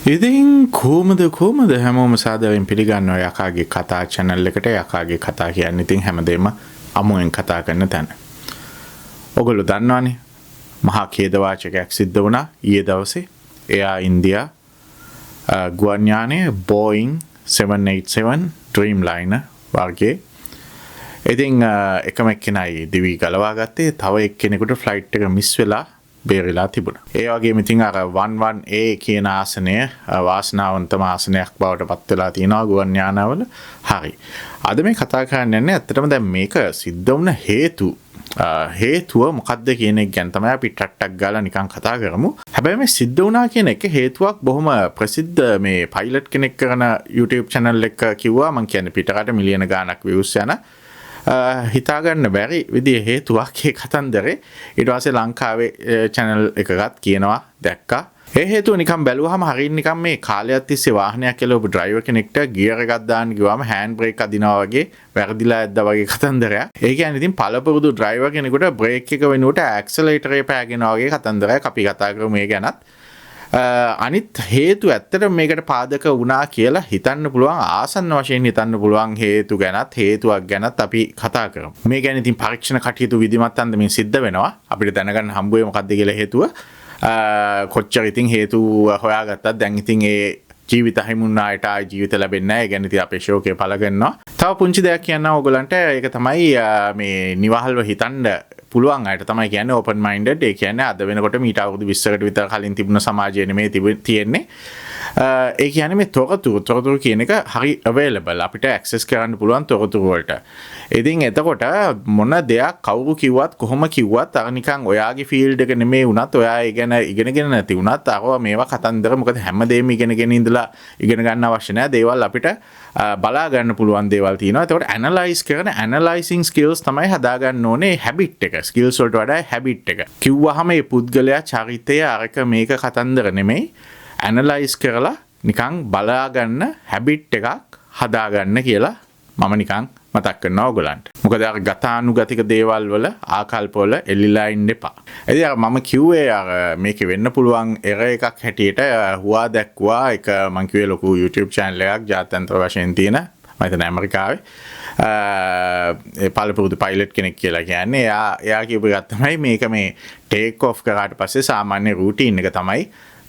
ඉතින් කොහොමද හැමෝම සාදරයෙන් පිළිගන්නවා යකාගේ කතා channel එකට. යකාගේ කතා කියන්නේ ඉතින් හැමදේම අමුවෙන් කතා කරන තැන. ඔයගොල්ලෝ දන්නවනේ මහා ඛේදවාචකයක් සිද්ධ වුණා ඊයේ දවසේ. එයා ඉන්දියා ගුවන් යානයේ Boeing 787 Dreamliner වර්ගයේ. ඉතින් එකම එක්කෙනයි දිවි ගලවා ගත්තේ. තව එක්කෙනෙකුට ෆ්ලයිට් එක මිස් වෙලා බේරිලා තිබුණා. ඒ වගේම ඉතින් අර 11A කියන ආසනය වාසනාවන්තම ආසනයක් බවට පත් වෙලා තියෙනවා ගුවන් යානවල. හරි. අද මේ කතා කරන්න යන්නේ ඇත්තටම දැන් මේක සිද්ධ වුණ හේතුව මොකක්ද කියන එක ගැන තමයි අපි ටට්ටක් ගාලා නිකන් කතා කරමු. හැබැයි මේ සිද්ධ වුණා කියන එක හේතුවක් බොහොම ප්‍රසිද්ධ මේ පයිලට් කෙනෙක් කරන YouTube channel එක කිව්වා. මම කියන්නේ පිටරට මිලියන ගාණක් views යන හිතාගන්න බැරි විදිහේ හේතුවක් ඒ කතන්දරේ. ඊට පස්සේ ලංකාවේ channel එකකත් කියනවා දැක්කා. ඒ හේතුව නිකන් බැලුවාම හරියට නිකන් මේ කාලයක් තිස්සේ වාහනයක් එලවපු ඩ්‍රයිවර් කෙනෙක්ට ගියර් එකක් දාන්න ගියාම හෑන්ඩ් බ්‍රේක් අදිනවා වගේ වැරදිලා ඇද්දා වගේ කතන්දරයක්. ඒ කියන්නේ ඉතින් පළපුරුදු ඩ්‍රයිවර් කෙනෙකුට බ්‍රේක් එක වෙනුවට ඇක්සලරේටරේ පෑගෙනවා වගේ කතන්දරයක් අපි කතා කරමු මේ ගැනත්. අනිත් හේතු ඇත්තට මේකට පාදක වුණා කියලා හිතන්න පුළුවන් ආසන්න වශයෙන් හිතන්න පුළුවන් හේතු ගැනත් හේතුවක් ගැනත් අපි කතා කරමු. මේ ගැන ඉතින් පරීක්ෂණ කටයුතු විධිමත් අන්දමින් සිද්ධ වෙනවා. අපිට දැනගන්න හම්බ වෙයි මොකද්ද කියලා හේතුව. කොච්චර ඉතින් හේතු හොයාගත්තත් දැන් ඉතින් ඒ ජීවිත හිමුන්නායට ආයි ජීවිත ලැබෙන්නේ නැහැ. ඒ ගැන ඉතින් අපේ ෂෝකේ පළ කරනවා. තව පුංචි දෙයක් කියන්න ඕගොල්ලන්ට. ඒක තමයි මේ නිවහල්ව හිතන්න පුළුවන් අයට තමයි කියන්නේ open minded. ඒ කියන්නේ අද වෙනකොට මීට අවුරුදු 20කට විතර කලින් තිබුණ සමාජය නෙමෙයි තියෙන්නේ. ඒ කියන්නේ මේ තොරතුරු කියන එක හරි available අපිට access කරන්න පුළුවන් තොරතුරු වලට. ඉතින් එතකොට මොන දෙයක් කවුරු කිව්වත් කොහොම කිව්වත් අර නිකන් ඔයාගේ field එක නෙමෙයි වුණත් ඔයා ඒ ගැන ඉගෙනගෙන නැති වුණත් අරවා මේවා කතන්දර මොකද හැමදේම ඉගෙනගෙන ඉඳලා ඉගෙන ගන්න අවශ්‍ය නැහැ. දේවල් අපිට බලා ගන්න පුළුවන් දේවල් තියෙනවා. එතකොට analyze කරන analyzing skills තමයි හදා ගන්න ඕනේ habit එක. skills වලට වඩා habit එක. කිව්වහම මේ පුද්ගලයා චරිතය අරක මේක කතන්දර නෙමෙයි. analyze කරලා නිකන් බලා ගන්න habit එකක් හදා ගන්න කියලා මම නිකන් මතක් කරනවා ඔයගලන්ට. මොකද අර ගතානුගතික දේවල් වල ආකල්ප වල එල්ලිලා ඉන්න එපා. ඉතින් අර මම කිව්වේ අර මේකේ වෙන්න පුළුවන් error එකක් හැටියට හුවා දැක්ුවා එක මම කිව්වේ ලොකු YouTube channel එකක් ජාත්‍යන්තර වශයෙන් තියෙන මම හිතන්නේ ඇමරිකාවේ පළපුරුදු පයිලට් කෙනෙක් කියලා කියන්නේ එයා කියපු එකක් තමයි මේක මේ ටේක් ඔෆ් කරාට පස්සේ සාමාන්‍ය රූටින් එක තමයි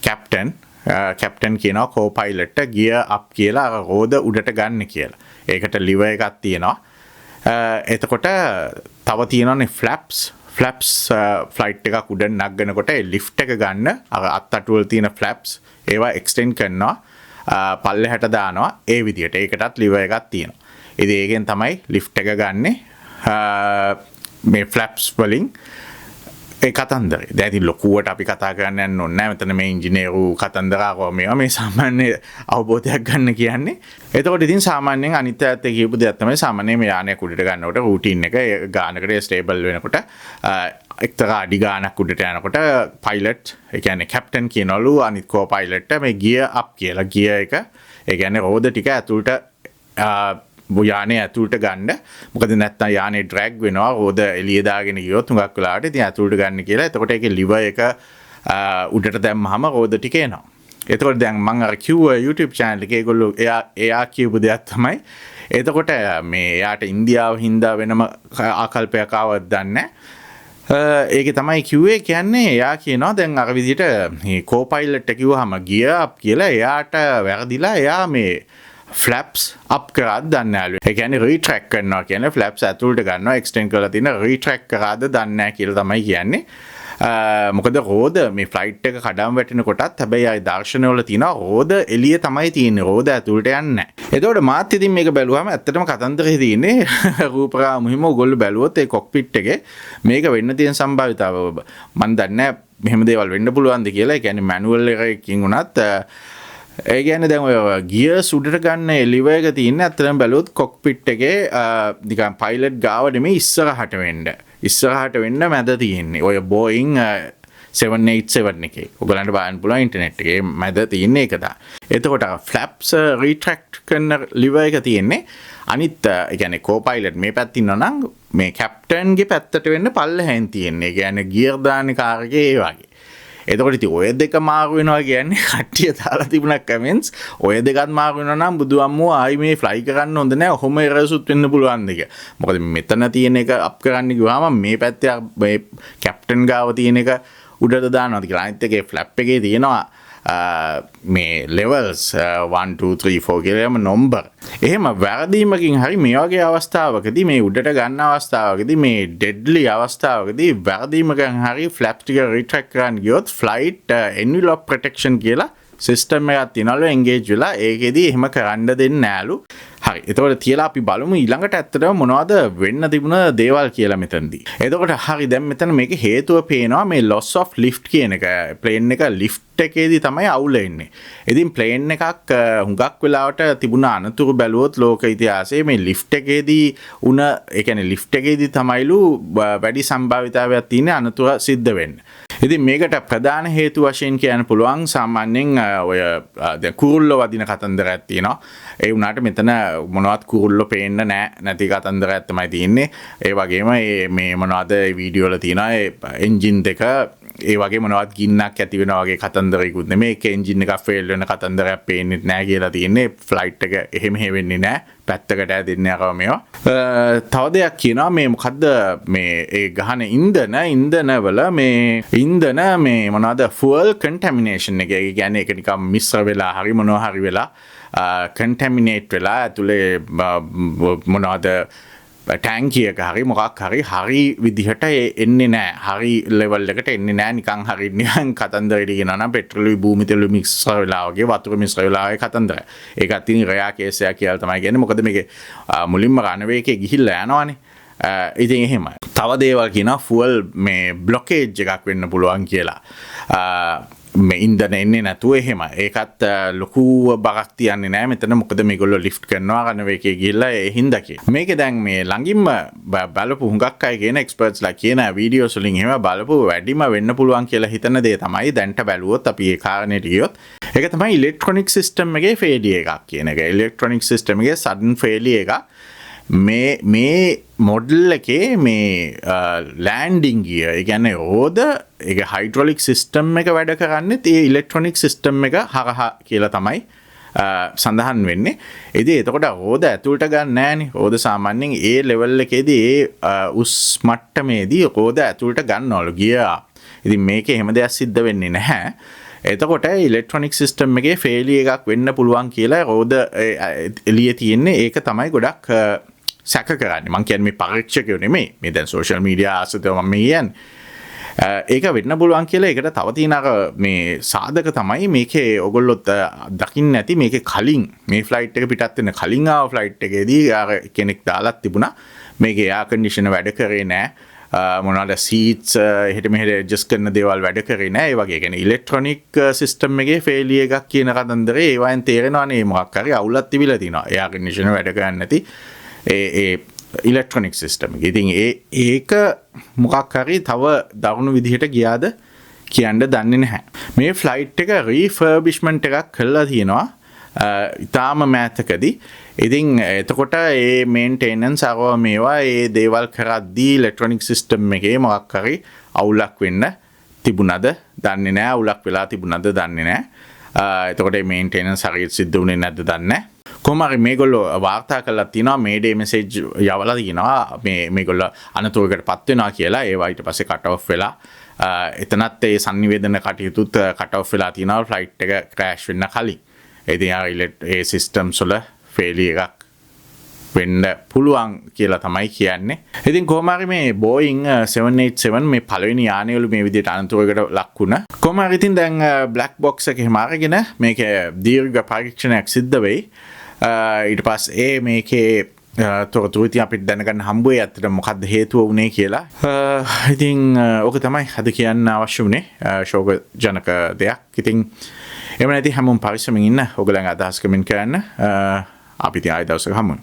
කැප්ටන් කියනවා කෝ-පයිලට්ට ගියර් අප් කියලා අර රෝද උඩට ගන්න කියලා. ඒකට ලිවර් එකක් තියෙනවා. එතකොට තව තියෙනවානේ ෆ්ලැප්ස් ෆ්ලයිට් එකක් උඩ නගනකොට ලිෆ්ට් එක ගන්න අර අත්තටුවල තියෙන ෆ්ලැප්ස් ඒවා එක්ස්ටෙන්ඩ් කරනවා පල්ලෙහාට දානවා ඒ විදිහට. ඒකටත් ලිවර් එකක් තියෙනවා. ඉතින් ඒකෙන් තමයි ලිෆ්ට් එක ගන්නෙ මේ ෆ්ලැප්ස් වලින්. ඒ කතන්දරේ. දැන් ඉතින් ලොකුවට අපි කතා කරන්න යන්න ඕනේ නැහැ. මෙතන මේ ඉංජිනේරු කතන්දරාව මේවා මේ සාමාන්‍ය අවබෝධයක් ගන්න කියන්නේ. එතකොට ඉතින් සාමාන්‍යයෙන් අනිත් පැත්ත කියපු දෙයක් තමයි සාමාන්‍යයෙන් මේ යානයක් උඩට ගන්නකොට රූටින් එක ගානකට ස්ටේබල් වෙනකොට එක්තරා අඩි ගානක් උඩට යනකොට පයිලට් ඒ කියන්නේ කැප්ටන් කියනවලු අනිත් කෝ පයිලට්ට මේ ගියර් අප් කියලා ගියර් එක ඒ කියන්නේ රෝද ටික ඇතුළට යානේ ඇතුළට ගන්න. මොකද නැත්නම් යානේ ඩ්‍රැග් වෙනවා රෝද එළිය දාගෙන ගියොත් හුඟක් වෙලාවට ඉතින් ඇතුළට ගන්න කියලා. එතකොට ඒකේ ලිවර් එක උඩට දැම්මහම රෝද ටික එනවා. එතකොට දැන් මම අර කිව්ව YouTube channel එකේ ඒගොල්ලෝ එයා කියපු දෙයක් තමයි. එතකොට මේ එයාට ඉන්දියාව හින්දා වෙනම ආකල්පයක් ආවද දන්නේ ඒකේ තමයි කිව්වේ කියන්නේ එයා කියනවා දැන් අර විදිහට මේ කෝ-පයිලට් එක කිව්වහම ගියර් අප් කියලා එයාට වැරදිලා එයා මේ ෆ්ලැප්ස් අප් කරාද දන්නේ නැලු. ඒ කියන්නේ රීට්‍රැක් කරනවා කියන්නේ ෆ්ලැප්ස් ඇතුළට ගන්නවා එක්ස්ටෙන්ඩ් කරලා තියෙන රීට්‍රැක් කරාද දන්නේ නැහැ කියලා තමයි කියන්නේ. මොකද රෝද මේ ෆ්ලයිට් එක කඩම් වැටෙන කොටත් හැබැයි ආයි දර්ශනවල තියෙනවා රෝද එළිය තමයි තියෙන්නේ. රෝද ඇතුළට යන්නේ නැහැ. එතකොට මාත් ඉතින් මේක බැලුවාම ඇත්තටම කතන්දරේ තියෙන්නේ රූපරා මුහිම ඔයගොල්ලෝ බැලුවොත් ඒ කොක්පිට් එකේ මේක වෙන්න තියෙන සම්භාවිතාව මම දන්නේ නැහැ මෙහෙම දේවල් වෙන්න පුළුවන්ද කියලා. ඒ කියන්නේ මැනුවල් එකකින් උනත් ඒ කියන්නේ දැන් ඔය ගියර්ස් උඩට ගන්න ලිවර් එක තියෙන අතරම බැලුවොත් කොක්පිට් එකේ නිකන් පයිලට් ගාව නෙමෙයි ඉස්සරහට වෙන්න මැද තියෙන්නේ. ඔය Boeing 787 එකේ. ඔයගලන්ට බලන්න පුළුවන් ඉන්ටර්නෙට් එකේ මැද තියෙන එක දා. එතකොට ෆ්ලැප්ස් රීට්‍රැක්ට් කරන ලිවර් එක තියෙන්නේ අනිත් ඒ කියන්නේ කෝ-පයිලට් මේ පැත්තේ ඉන්නවා නම් මේ කැප්ටන්ගේ පැත්තට වෙන්න පල්ලෙහෙන් තියෙන්නේ. ඒ කියන්නේ ගියර් දාන කාර් එකේ ඒ වගේ. එතකොට ඉතින් ඔය දෙක මාරු වෙනවා කියන්නේ කට්ටිය දාලා තිබුණා කමෙන්ට්ස් ඔය දෙකත් මාරු වෙනවා නම් බුදු අම්මෝ ආයි මේ ෆ්ලයි කරන්න හොඳ නැහැ. ඔහොම එරසුත් වෙන්න පුළුවන් දෙක. මොකද මෙතන තියෙන එක අප් කරන්න ගියාම මේ පැත්තේ මේ කැප්ටන් ගාව තියෙන එක උඩට දානවා කියලා. අනිත් එකේ ෆ්ලැප් එකේ තියෙනවා මේ levels 1 2 3 4 කියලාම නම්බර්. එහෙම වැරදීමකින් හරි මේ වගේ අවස්ථාවකදී මේ උඩට ගන්න අවස්ථාවකදී මේ ඩෙඩ්ලි අවස්ථාවකදී වැරදීමකින් හරි ෆ්ලැප් ටික රිට්‍රැක්ට් කරන්න ගියොත් ෆ්ලයිට් එන්විලොප් ප්‍රොටෙක්ෂන් කියලා සිස්ටම් එකක් තියෙනවලු එන්ගේජ් වෙලා ඒකෙදී එහෙම කරන්න දෙන්නේ නෑලු. හරි. එතකොට තියලා අපි බලමු ඊළඟට ඇත්තටම මොනවද වෙන්න තිබුණ දේවල් කියලා මෙතනදී. එතකොට හරි දැන් මෙතන මේක හේතුව පේනවා මේ loss of lift කියන එක. ප්ලේන් එක lift එකේදී තමයි අවුල එන්නේ. ඉතින් ප්ලේන් එකක් හුඟක් වෙලාවට තිබුණ අනතුරු බැලුවොත් ලෝක ඉතිහාසයේ මේ lift එකේදී ඒ කියන්නේ lift එකේදී තමයිලු වැඩි සම්භාවිතාවයක් තියෙන අනතුරු සිද්ධ වෙන්නේ. ඉතින් මේකට ප්‍රධාන හේතු වශයෙන් කියන්න පුළුවන් සාමාන්‍යයෙන් ඔය දැන් කුරුල්ලෝ වදින කතන්දරයක් තියෙනවා. ඒ වුණාට මෙතන මොනවත් කුරුල්ලෝ පේන්න නැති කතන්දරයක් තමයි තියෙන්නේ. ඒ වගේම මේ මොනවද වීඩියෝ වල තියෙනවා ඒ එන්ජින් දෙක ඒ වගේ මොනවත් ගින්නක් ඇති වෙනවා වගේ කතන්දරයකුත් නෙමෙයි. ඒක එන්ජින් එකක් ෆේල් වෙන කතන්දරයක් පේන්නේ නැහැ කියලා තියෙන්නේ. ෆ්ලයිට් එක එහෙම වෙන්නේ නැහැ. පැත්තකට ඇදෙන්නේ අරව මේවා. තව දෙයක් කියනවා මේ මොකද්ද මේ ඒ ගහන ඉන්ධනවල මේ මොනවද fuel contamination එක. ඒ කියන්නේ ඒක නිකන් මිශ්‍ර වෙලා හරි මොනවා හරි වෙලා contaminate වෙලා ඇතුලේ මොනවද ටැංකියක හරි මොකක් හරි විදිහට එන්නේ නැහැ. හරි ලෙවල් එකට එන්නේ නැහැ. නිකන් හරි නිකන් කතන්දරෙට කියනවා නම් පෙට්‍රෝලුයි භූමිතලුයි මික්සර් වෙලා වගේ වතුර මිශ්‍ර වෙලා වගේ කතන්දරය. ඒකත් ඉතින් රෙයා කේස් එකක් කියලා තමයි කියන්නේ. මොකද මේකේ මුලින්ම රන්වේ එකේ ගිහිල්ලා යනවානේ. ඉතින් එහෙමයි. තව දේවල් කියනවා ෆුවල් මේ බ්ලොකේජ් එකක් වෙන්න පුළුවන් කියලා. මේ ඉන්ධන එන්නේ නැතුව එහෙම. ඒකත් ලොකු බරක් තියන්නේ නැහැ මෙතන. මොකද මේගොල්ලෝ ලිෆ්ට් කරනවා රන්වේ එකේ ගිහිල්ලා ඒ හින්දා කිය. මේකේ දැන් මේ ළඟින්ම බලපු හුඟක් අය කියන එක්ස්පර්ට්ස්ලා කියන වීඩියෝස් වලින් එහෙම බලපු වැඩිම වෙන්න පුළුවන් කියලා හිතන දේ තමයි දැන්ට බැලුවොත් අපි ඒ කාරණේට ගියොත් ඒක තමයි ඉලෙක්ට්‍රොනික සිස්ටම් එකේ ෆේලියර් එකක් කියන එක. ඉලෙක්ට්‍රොනික සිස්ටම් එකේ සඩන් ෆේලියර් එකක්. මේ මොඩල් එකේ මේ ලෑන්ඩිං ගියර් ඒ කියන්නේ රෝද ඒක හයිඩ්‍රොලික් සිස්ටම් එක වැඩ කරන්නේ ඒ ඉලෙක්ට්‍රොනික සිස්ටම් එක හරහා කියලා තමයි සඳහන් වෙන්නේ. ඉතින් එතකොට රෝද ඇතුළට ගන්න නෑනේ. රෝද සාමාන්‍යයෙන් ඒ ලෙවල් එකේදී ඒ උස් මට්ටමේදී රෝද ඇතුළට ගන්නවලු ගියර්. ඉතින් මේකේ එහෙම දෙයක් සිද්ධ වෙන්නේ නැහැ. එතකොට ඉලෙක්ට්‍රොනික සිස්ටම් එකේ ෆේලියර් එකක් වෙන්න පුළුවන් කියලා රෝද එළියේ තියෙන්නේ. ඒක තමයි ගොඩක් සැක කරන්නේ. මං කියන්නේ මේ පරීක්ෂකයෝ නෙමෙයි. මේ දැන් සෝෂල් මීඩියා ආසතව මම කියන්නේ. ඒක වෙන්න පුළුවන් කියලා ඒකට තව තියෙන මේ සාධක තමයි මේකේ ඔයගොල්ලොත් දකින්න නැති මේකේ කලින් මේ ෆ්ලයිට් එක පිටත් වෙන කලින් ආව ෆ්ලයිට් එකේදී කෙනෙක් දාලා තිබුණා මේකේ එයාර් කන්ඩිෂනර් වැඩ කරේ නැහැ. මොනවාද සීට්ස් එහෙට මෙහෙට ඇඩ්ජස්ට් කරන දේවල් වැඩ කරේ නැහැ. ඒ වගේ කියන්නේ ඉලෙක්ට්‍රොනික සිස්ටම් එකේ ෆේලියර් එකක් කියන කතන්දරේ ඒවෙන් තේරෙනවානේ මොකක් හරි අවුලක් තිබිලා තිනවා. එයාර් කන්ඩිෂනර් වැඩ කරන්නේ නැති ඒ ඉලෙක්ට්‍රොනික සිස්ටම් එක. ඉතින් ඒක මොකක් හරි තව දරුණු විදිහට ගියාද කියන්න දන්නේ නැහැ. මේ ෆ්ලයිට් එක රීෆර්බිෂ්මන්ට් එකක් කළා තියෙනවා ඉතාලම මෑතකදී. ඉතින් එතකොට ඒ මේන්ටේනන්ස් අරව මේවා ඒ දේවල් කරද්දී ඉලෙක්ට්‍රොනික සිස්ටම් එකේ මොකක් හරි අවුලක් වෙන්න තිබුණද දන්නේ නැහැ. අවුලක් වෙලා තිබුණද දන්නේ නැහැ. එතකොට මේ මේන්ටේනන්ස් හරියට සිද්ධ වුණේ නැද්ද දන්නේ නැහැ. කොහොම හරි මේගොල්ලෝ වාර්තා කරලා තිනවා මේඩේ මෙසේජ් යවලා තිනවා මේගොල්ලෝ අනතුරකටපත් වෙනවා කියලා. ඒවා ඊට පස්සේ කට් ඔෆ් වෙලා එතනත් ඒ සංනිවේදන කටයුතුත් කට් ඔෆ් වෙලා තිනවා ෆ්ලයිට් එක ක්‍රෑෂ් වෙන්න කලින්. ඉතින් ඒ සිස්ටම්ස් වල ෆේලියර් එකක් වෙන්න පුළුවන් කියලා තමයි කියන්නේ. ඉතින් කොහොම හරි මේ Boeing 787 මේ පළවෙනි යානය වල මේ විදිහට අනතුරකට ලක් වුණා. කොහොම හරි ඉතින් දැන් බ්ලැක් බොක්ස් එකේ මාරගෙන මේක දීර්ඝ පරීක්ෂණයක් සිද්ධ වෙයි. ඊට පස්සේ මේකේ තොරතුරු ඉතින් අපිට දැනගන්න හම්බ වෙයි අතට මොකද්ද හේතුව වුනේ කියලා. ඉතින් ඕක තමයි අද කියන්න අවශ්‍ය වුනේ ශෝක ජනක දෙයක්. ඉතින් එහෙම නැති හැමෝම පරිස්සමින් ඉන්න. ඔයගලගේ අදහස් කමෙන්ට් කරන්න. අපි ඉතින් ආයෙ දවසක හමුවෙමු.